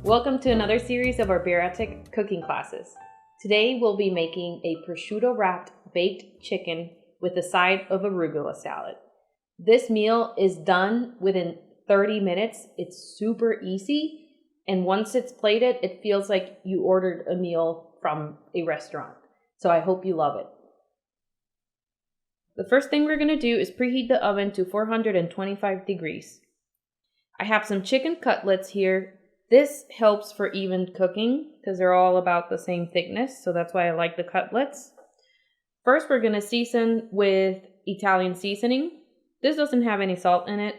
Welcome to another series of our Bariatric cooking classes. Today we'll be making a prosciutto wrapped baked chicken with a side of arugula salad. This meal is done within 30 minutes. It's super easy, and once it's plated, it feels like you ordered a meal from a restaurant. So I hope you love it. The first thing we're going to do is preheat the oven to 425 degrees. I have some chicken cutlets here. This helps for even cooking because they're all about the same thickness, so that's why I like the cutlets. First, we're going to season with Italian seasoning. This doesn't have any salt in it,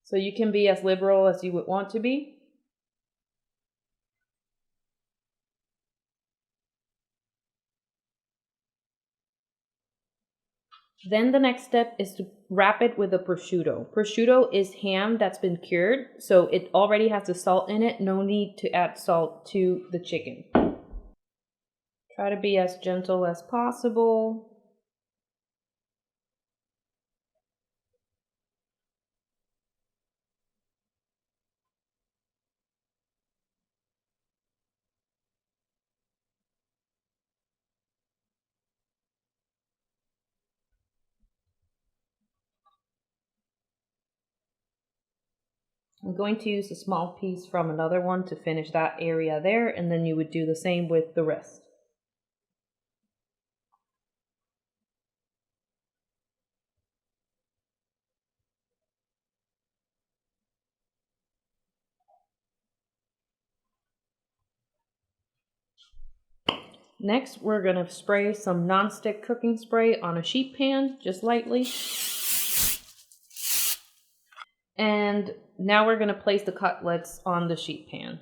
so you can be as liberal as you would want to be. Then the next step is to wrap it with a prosciutto. Prosciutto is ham that's been cured, so it already has the salt in it. No need to add salt to the chicken. Try to be as gentle as possible. I'm going to use a small piece from another one to finish that area there, and then you would do the same with the rest. Next, we're going to spray some nonstick cooking spray on a sheet pan, just lightly. And now we're going to place the cutlets on the sheet pan.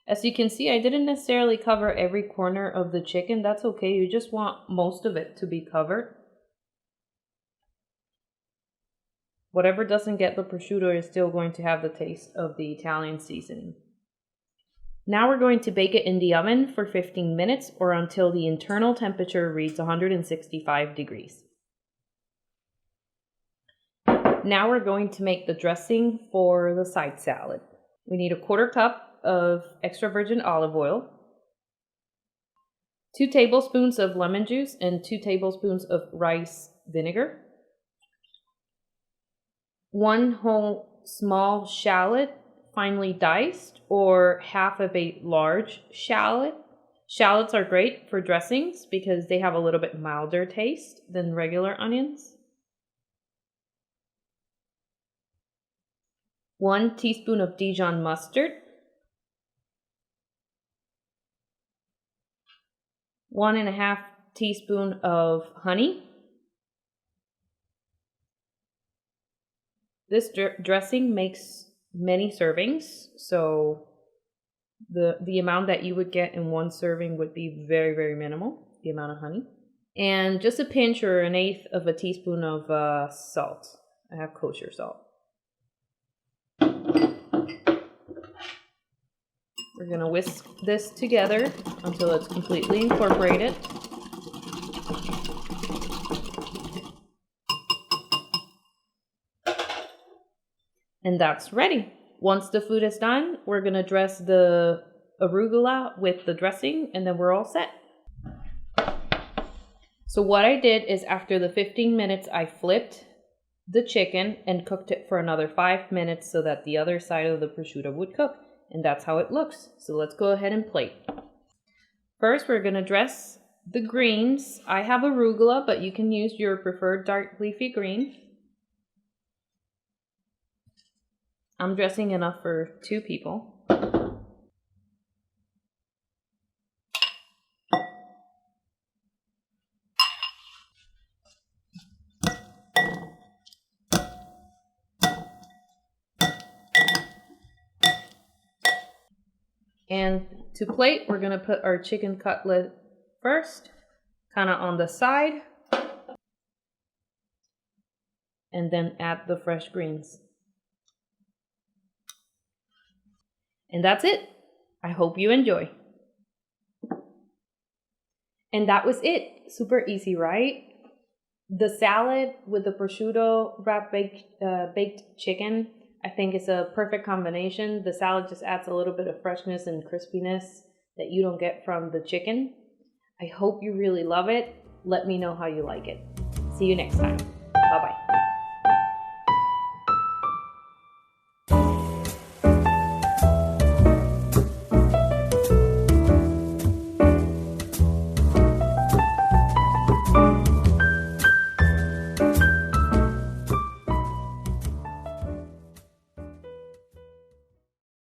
As you can see, I didn't necessarily cover every corner of the chicken. That's okay. You just want most of it to be covered. Whatever doesn't get the prosciutto is still going to have the taste of the Italian seasoning. Now we're going to bake it in the oven for 15 minutes or until the internal temperature reads 165 degrees. Now we're going to make the dressing for the side salad. We need a quarter cup of extra virgin olive oil, 2 tablespoons of lemon juice, and 2 tablespoons of rice vinegar, 1 whole small shallot finely diced, or half of a large shallot. Shallots are great for dressings because they have a little bit milder taste than regular onions. 1 teaspoon of Dijon mustard, 1.5 teaspoon of honey. This dressing makes many servings, so the amount that you would get in one serving would be very, very minimal, the amount of honey. And just a pinch or 1/8 of a teaspoon of salt. I have kosher salt. We're going to whisk this together until it's completely incorporated. And that's ready. Once the food is done, we're going to dress the arugula with the dressing, and then we're all set. So what I did is after the 15 minutes, I flipped the chicken and cooked it for another 5 minutes so that the other side of the prosciutto would cook. And that's how it looks. So let's go ahead and plate. First, we're going to dress the greens. I have arugula, but you can use your preferred dark leafy green. I'm dressing enough for 2 people. And to plate, we're going to put our chicken cutlet first, kind of on the side, and then add the fresh greens. And that's it. I hope you enjoy. And that was it. Super easy, right? The salad with the prosciutto wrapped baked chicken I think it's a perfect combination. The salad just adds a little bit of freshness and crispiness that you don't get from the chicken. I hope you really love it. Let me know how you like it. See you next time. Bye-bye.